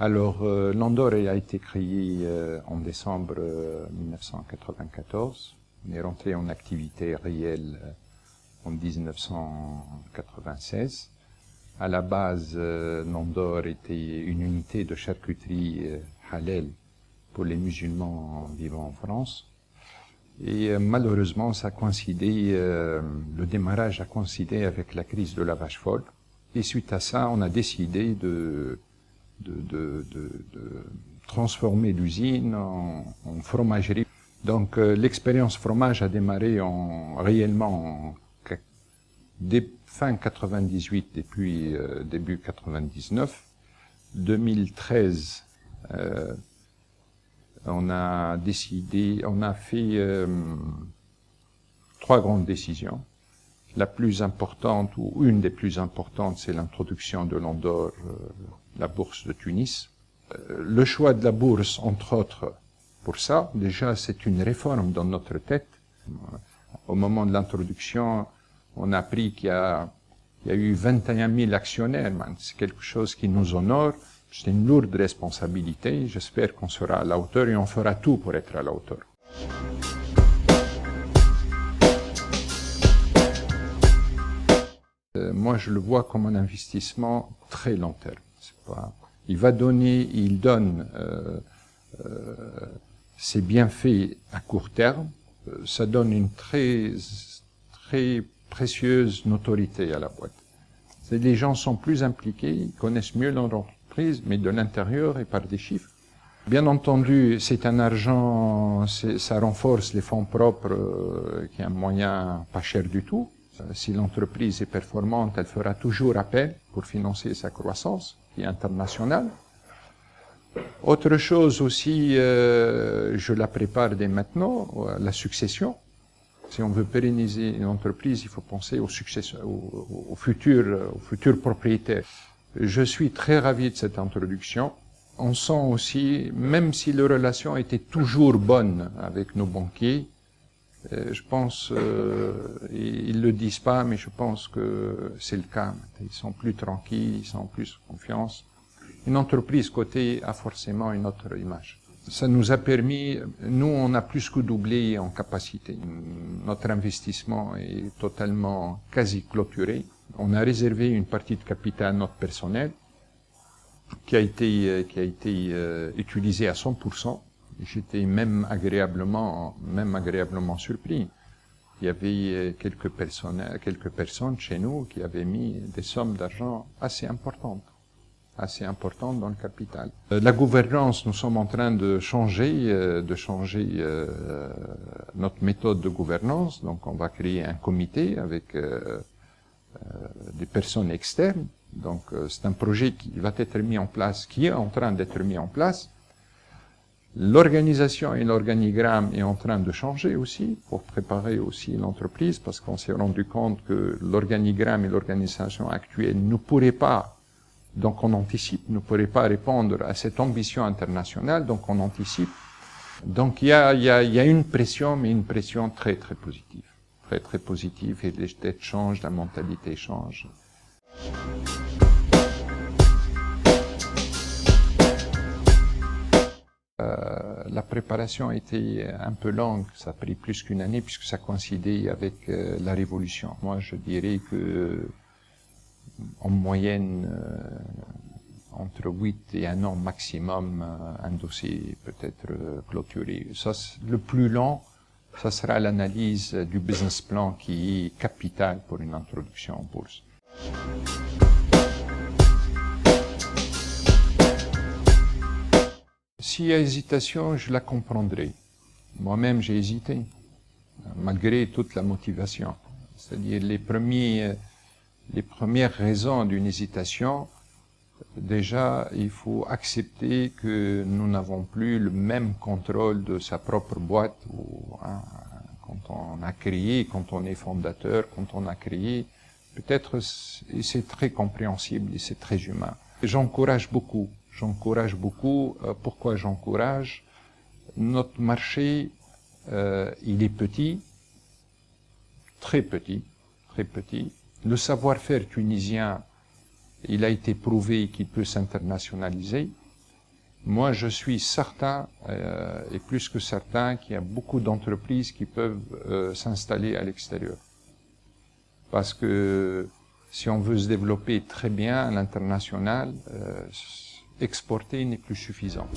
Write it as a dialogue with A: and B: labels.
A: Alors, l'Andorre a été créé en décembre 1994. On est rentré en activité réelle en 1996. À la base, l'Andorre était une unité de charcuterie halal pour les musulmans vivant en France. Et malheureusement, ça a coïncidé, le démarrage a coïncidé avec la crise de la vache folle. Et suite à ça, on a décidé de transformer l'usine en fromagerie. Donc l'expérience fromage a démarré réellement fin 98 depuis début 99. 2013, on a fait 3 grandes décisions. La plus importante, ou une des plus importantes, c'est l'introduction de l'Andorre, la bourse de Tunis. Le choix de la bourse, entre autres, pour ça, déjà, c'est une réforme dans notre tête. Au moment de l'introduction, on a appris qu'il y a eu 21 000 actionnaires. C'est quelque chose qui nous honore. C'est une lourde responsabilité. J'espère qu'on sera à la hauteur et on fera tout pour être à la hauteur. Moi, je le vois comme un investissement très long terme. Il donne ses bienfaits à court terme. Ça donne une très précieuse notoriété à la boîte. Les gens sont plus impliqués, ils connaissent mieux leur entreprise, mais de l'intérieur et par des chiffres. Bien entendu, c'est un argent, ça renforce les fonds propres, qui est un moyen pas cher du tout. Si l'entreprise est performante, elle fera toujours appel pour financer sa croissance, qui est internationale. Autre chose aussi, je la prépare dès maintenant, la succession. Si on veut pérenniser une entreprise, il faut penser aux futurs propriétaires. Je suis très ravi de cette introduction. On sent aussi, même si les relations étaient toujours bonnes avec nos banquiers, je pense, ils le disent pas, mais je pense que c'est le cas. Ils sont plus tranquilles, ils ont plus confiance. Une entreprise cotée a forcément une autre image. Ça nous a permis, nous on a plus que doublé en capacité. Notre investissement est totalement quasi clôturé. On a réservé une partie de capital à notre personnel qui a été utilisé à 100%. J'étais même agréablement surpris. Il y avait quelques personnes chez nous qui avaient mis des sommes d'argent assez importantes dans le capital. La gouvernance, nous sommes en train de changer notre méthode de gouvernance. Donc, on va créer un comité avec des personnes externes. Donc, c'est un projet qui va être mis en place, qui est en train d'être mis en place. L'organisation et l'organigramme est en train de changer aussi pour préparer aussi l'entreprise, parce qu'on s'est rendu compte que l'organigramme et l'organisation actuelle ne pourraient pas. Donc on anticipe, ne pourrait pas répondre à cette ambition internationale, donc on anticipe. Donc il y a une pression, mais une pression très positive. Très positive, et les têtes changent, la mentalité change. La préparation a été un peu longue, ça a pris plus qu'une année, puisque ça coïncidait avec la Révolution. Moi je dirais que en moyenne, entre 8 et 1 an maximum, un dossier peut être clôturé. Ça, le plus long, ça sera l'analyse du business plan qui est capital pour une introduction en bourse. S'il y a hésitation, je la comprendrai. Moi-même, j'ai hésité, malgré toute la motivation. C'est-à-dire les premières raisons d'une hésitation, déjà, il faut accepter que nous n'avons plus le même contrôle de sa propre boîte. Quand on a créé, quand on est fondateur, quand on a créé, peut-être c'est très compréhensible et c'est très humain. J'encourage beaucoup. Pourquoi j'encourage? Notre marché, il est petit, très petit. Le savoir-faire tunisien, il a été prouvé qu'il peut s'internationaliser. Moi, je suis certain, et plus que certain, qu'il y a beaucoup d'entreprises qui peuvent s'installer à l'extérieur. Parce que si on veut se développer très bien à l'international, exporter n'est plus suffisant.